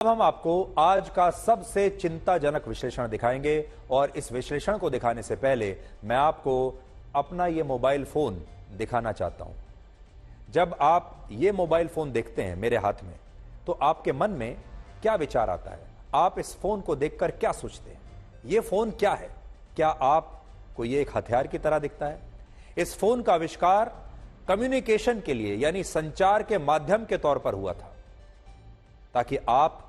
अब हम आपको आज का सबसे चिंताजनक विश्लेषण दिखाएंगे और इस विश्लेषण को दिखाने से पहले मैं आपको अपना ये मोबाइल फोन दिखाना चाहता हूं। जब आप ये मोबाइल फोन देखते हैं मेरे हाथ में, तो आपके मन में क्या विचार आता है? आप इस फोन को देखकर क्या सोचते हैं? ये फोन क्या है? क्या आपको ये एक हथियार की तरह दिखता है? इस फोन का आविष्कार कम्युनिकेशन के लिए यानी संचार के माध्यम के तौर पर हुआ था, ताकि आप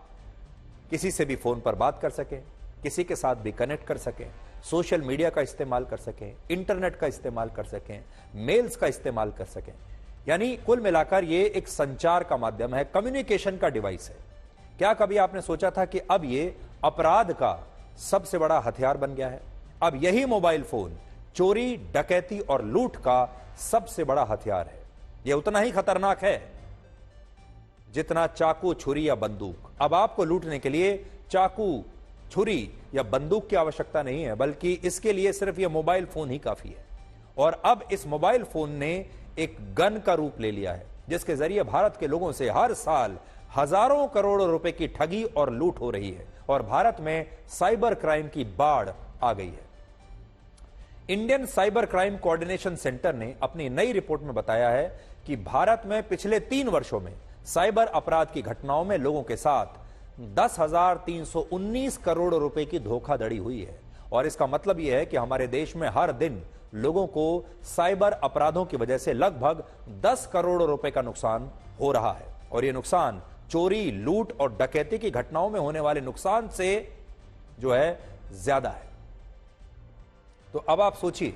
किसी से भी फोन पर बात कर सकें, किसी के साथ भी कनेक्ट कर सकें, सोशल मीडिया का इस्तेमाल कर सकें, इंटरनेट का इस्तेमाल कर सकें, मेल्स का इस्तेमाल कर सकें। यानी कुल मिलाकर ये एक संचार का माध्यम है, कम्युनिकेशन का डिवाइस है। क्या कभी आपने सोचा था कि अब ये अपराध का सबसे बड़ा हथियार बन गया है? अब यही मोबाइल फोन चोरी, डकैती और लूट का सबसे बड़ा हथियार है। यह उतना ही खतरनाक है जितना चाकू, छुरी या बंदूक। अब आपको लूटने के लिए चाकू, छुरी या बंदूक की आवश्यकता नहीं है, बल्कि इसके लिए सिर्फ यह मोबाइल फोन ही काफी है। और अब इस मोबाइल फोन ने एक गन का रूप ले लिया है, जिसके जरिए भारत के लोगों से हर साल हजारों करोड़ रुपए की ठगी और लूट हो रही है और भारत में साइबर क्राइम की बाढ़ आ गई है। Indian cyber crime coordination centre ने अपनी नई रिपोर्ट में बताया है कि भारत में पिछले 3 वर्षों में साइबर अपराध की घटनाओं में लोगों के साथ 10,319 करोड़ रुपए की धोखाधड़ी हुई है। और इसका मतलब यह है कि हमारे देश में हर दिन लोगों को साइबर अपराधों की वजह से लगभग 10 करोड़ रुपए का नुकसान हो रहा है। और यह नुकसान चोरी, लूट और डकैती की घटनाओं में होने वाले नुकसान से जो है ज्यादा है। तो अब आप सोचिए,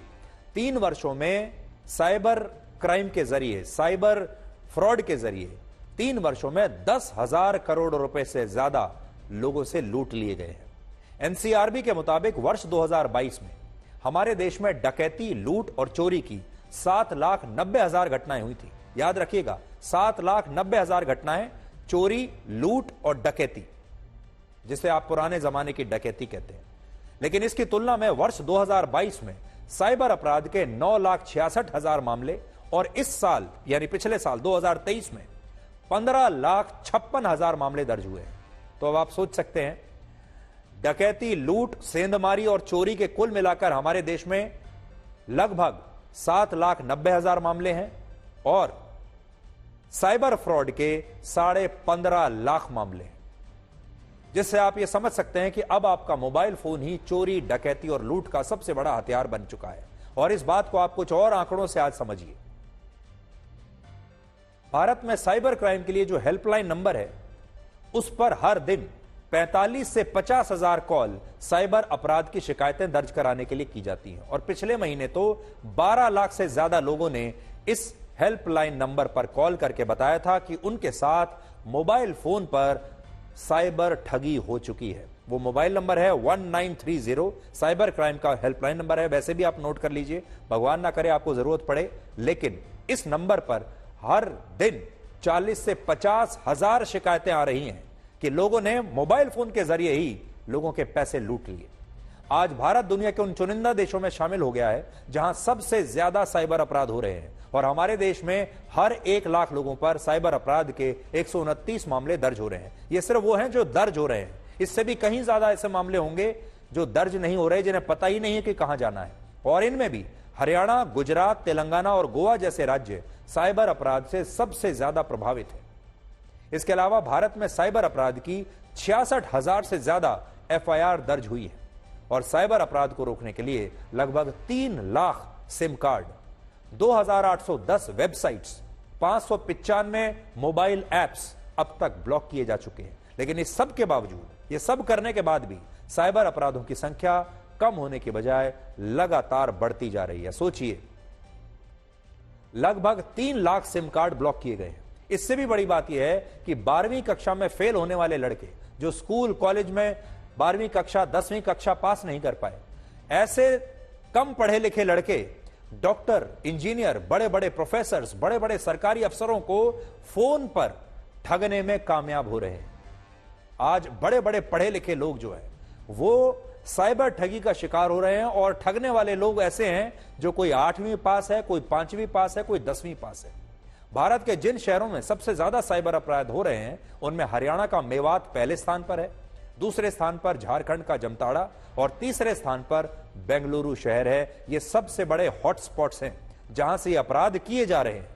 3 वर्षों में साइबर क्राइम के जरिए, साइबर फ्रॉड के जरिए 3 वर्षों में 10,000 करोड़ रुपए से ज्यादा लोगों से लूट लिए गए हैं। एनसीआरबी के मुताबिक वर्ष 2022 में हमारे देश में डकैती, लूट और चोरी की 7,90,000 घटनाएं हुई थी। याद रखिएगा, 7,90,000 घटनाएं चोरी, लूट और डकैती, जिसे आप पुराने जमाने की डकैती कहते हैं। लेकिन इसकी तुलना में वर्ष 2022 में साइबर अपराध के 9,66,000 मामले और इस साल यानी पिछले साल 2023 में 15,56,000 मामले दर्ज हुए हैं। तो अब आप सोच सकते हैं, डकैती, लूट, सेंधमारी और चोरी के कुल मिलाकर हमारे देश में लगभग 7,90,000 मामले हैं और साइबर फ्रॉड के 15.5 लाख मामले हैं, जिससे आप यह समझ सकते हैं कि अब आपका मोबाइल फोन ही चोरी, डकैती और लूट का सबसे बड़ा हथियार बन चुका है। और इस बात को आप कुछ और आंकड़ों से आज समझिए। भारत में साइबर क्राइम के लिए जो हेल्पलाइन नंबर है, उस पर हर दिन 45 से 50,000 कॉल साइबर अपराध की शिकायतें दर्ज कराने के लिए की जाती हैं। और पिछले महीने तो 12 लाख से ज्यादा लोगों ने इस हेल्पलाइन नंबर पर कॉल करके बताया था कि उनके साथ मोबाइल फोन पर साइबर ठगी हो चुकी है। वो मोबाइल नंबर है 1930, साइबर क्राइम का हेल्पलाइन नंबर है। वैसे भी आप नोट कर लीजिए, भगवान ना करे आपको जरूरत पड़े। लेकिन इस नंबर पर हर दिन 40 से 50,000 शिकायतें आ रही हैं कि लोगों ने मोबाइल फोन के जरिए ही लोगों के पैसे लूट लिए। आज भारत दुनिया के उन चुनिंदा देशों में शामिल हो गया है जहां सबसे ज्यादा साइबर अपराध हो रहे हैं। और हमारे देश में हर 1 लाख लोगों पर साइबर अपराध के 129 मामले दर्ज हो रहे हैं। ये सिर्फ वो हैं जो दर्ज हो रहे हैं, इससे भी कहीं ज्यादा ऐसे मामले होंगे जो दर्ज नहीं हो रहे, जिन्हें पता ही नहीं है कि कहां जाना है। और इनमें भी हरियाणा, गुजरात, तेलंगाना और गोवा जैसे राज्य साइबर अपराध से सबसे ज्यादा प्रभावित है। इसके अलावा भारत में साइबर अपराध की 66,000 से ज्यादा एफआईआर दर्ज हुई है। और साइबर अपराध को रोकने के लिए लगभग 3 lakh SIM card, 2,810 websites, 595 mobile apps अब तक ब्लॉक किए जा चुके हैं। लेकिन इस सब के बावजूद, ये सब करने के बाद भी साइबर अपराधों की संख्या कम होने की बजाय लगातार बढ़ती जा रही है। सोचिए, लगभग 3 लाख सिम कार्ड ब्लॉक किए गए हैं। इससे भी बड़ी बात यह है कि 12वीं कक्षा में फेल होने वाले लड़के जो स्कूल, कॉलेज में 12वीं कक्षा, 10वीं कक्षा पास नहीं कर पाए, ऐसे कम पढ़े लिखे लड़के डॉक्टर, इंजीनियर, बड़े बड़े प्रोफेसर्स, बड़े बड़े सरकारी अफसरों को फोन पर ठगने में कामयाब हो रहे हैं। आज बड़े बड़े पढ़े लिखे लोग जो है वो साइबर ठगी का शिकार हो रहे हैं। और ठगने वाले लोग ऐसे हैं जो कोई 8वीं पास है, कोई 5वीं पास है, कोई 10वीं पास है। भारत के जिन शहरों में सबसे ज्यादा साइबर अपराध हो रहे हैं उनमें हरियाणा का मेवात पहले स्थान पर है, दूसरे स्थान पर झारखंड का जमताड़ा और तीसरे स्थान पर बेंगलुरु शहर है। ये सबसे बड़े हॉटस्पॉट्स हैं जहां से ये अपराध किए जा रहे हैं।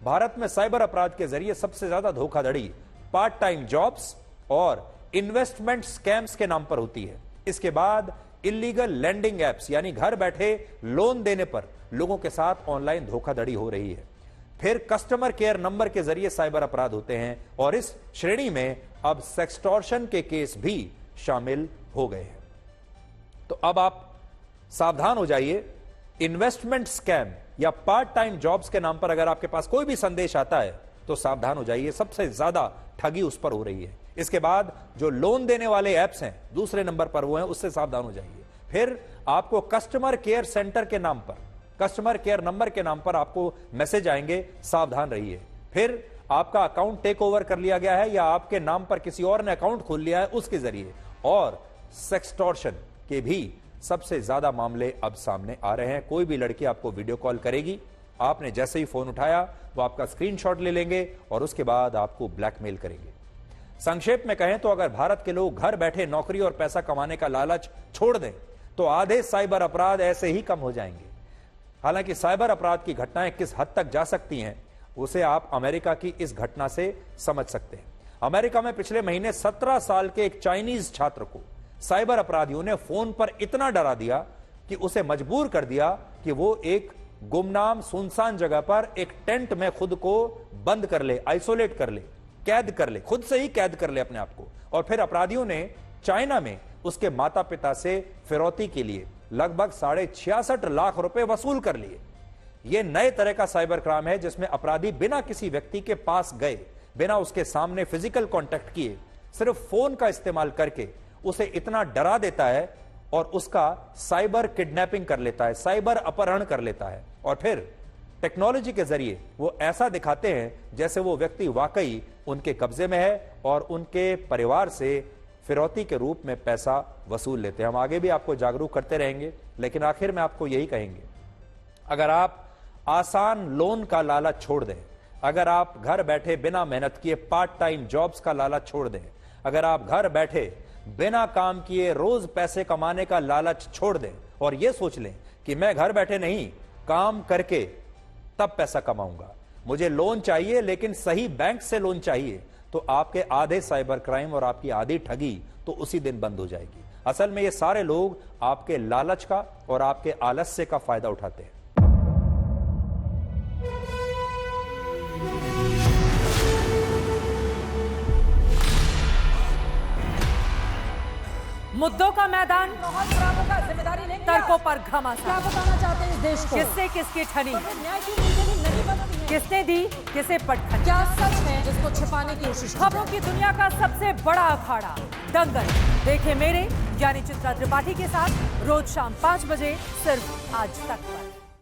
भारत में साइबर अपराध के जरिए सबसे ज्यादा धोखाधड़ी पार्ट टाइम जॉब्स और इन्वेस्टमेंट स्कैम्स के नाम पर होती है। इसके बाद इलीगल लैंडिंग एप्स यानी घर बैठे लोन देने पर लोगों के साथ ऑनलाइन धोखाधड़ी हो रही है। फिर कस्टमर केयर नंबर के जरिए साइबर अपराध होते हैं और इस श्रेणी में अब सेक्सटॉर्शन के केस भी शामिल हो गए हैं। तो अब आप सावधान हो जाइए। इन्वेस्टमेंट स्कैम या पार्ट टाइम जॉब्स के नाम पर अगर आपके पास कोई भी संदेश आता है तो सावधान हो जाइए, सबसे ज्यादा ठगी उस पर हो रही है। इसके बाद जो लोन देने वाले ऐप्स हैं दूसरे नंबर पर वो हैं, उससे सावधान हो जाइए। फिर आपको कस्टमर केयर सेंटर के नाम पर, कस्टमर केयर नंबर के नाम पर आपको मैसेज आएंगे, सावधान रहिए। फिर आपका अकाउंट टेक ओवर कर लिया गया है या आपके नाम पर किसी और ने अकाउंट खोल लिया है उसके जरिए। और सेक्सटॉर्शन के भी सबसे ज्यादा मामले अब सामने आ रहे हैं। कोई भी लड़की आपको वीडियो कॉल करेगी, आपने जैसे ही फोन उठाया वो आपका स्क्रीनशॉट ले लेंगे और उसके बाद आपको ब्लैकमेल करेंगे। संक्षेप में कहें तो अगर भारत के लोग घर बैठे नौकरी और पैसा कमाने का लालच छोड़ दें तो आधे साइबर अपराध ऐसे ही कम हो जाएंगे। हालांकि साइबर अपराध की घटनाएं किस हद तक जा सकती हैं उसे आप अमेरिका की इस घटना से समझ सकते हैं। अमेरिका में पिछले महीने 17 साल के एक चाइनीज छात्र को साइबर अपराधियों ने फोन पर इतना डरा दिया कि उसे मजबूर कर दिया कि वो एक गुमनाम सुनसान जगह पर एक टेंट में खुद को बंद कर ले, आइसोलेट कर ले, कैद कर ले, खुद से ही कैद कर ले अपने आप को। और फिर अपराधियों ने चाइना में उसके माता पिता से फिरौती के लिए लगभग 66.5 लाख रुपए वसूल कर लिए। यह नए तरह का साइबर क्राइम है जिसमें अपराधी बिना किसी व्यक्ति के पास गए, बिना उसके सामने फिजिकल कांटेक्ट किए, सिर्फ फोन का इस्तेमाल करके उसे इतना डरा देता है और उसका साइबर किडनैपिंग कर लेता है, साइबर अपहरण कर लेता है। और फिर टेक्नोलॉजी के जरिए वो ऐसा दिखाते हैं जैसे वो व्यक्ति वाकई उनके कब्जे में है और उनके परिवार से फिरौती के रूप में पैसा वसूल लेते हैं। हम आगे भी आपको जागरूक करते रहेंगे, लेकिन आखिर में आपको यही कहेंगे, अगर आप आसान लोन का लालच छोड़ दें, अगर आप घर बैठे बिना मेहनत किए पार्ट टाइम जॉब्स का लालच छोड़ दें, अगर आप घर बैठे बिना काम किए रोज पैसे कमाने का लालच छोड़ दें और यह सोच लें कि मैं घर बैठे नहीं काम करके तब पैसा कमाऊंगा, मुझे लोन चाहिए लेकिन सही बैंक से लोन चाहिए, तो आपके आधे साइबर क्राइम और आपकी आधी ठगी तो उसी दिन बंद हो जाएगी। असल में ये सारे लोग आपके लालच का और आपके आलस्य का फायदा उठाते हैं। मुद्दों का मैदान, बहुत खराबों का जिम्मेदारी लेंगे। तर्कों पर घमासान। क्या बताना चाहते हैं इस देश को? किससे किसकी ठनी, न्याय की नीति नहीं बनती है। किसने दी किसे पटखनी, क्या सच है जिसको छिपाने की कोशिश? खबरों की दुनिया का सबसे बड़ा अखाड़ा दंगल देखे मेरे यानी चित्रा त्रिपाठी के साथ रोज शाम 5 बजे सिर्फ आज तक पर।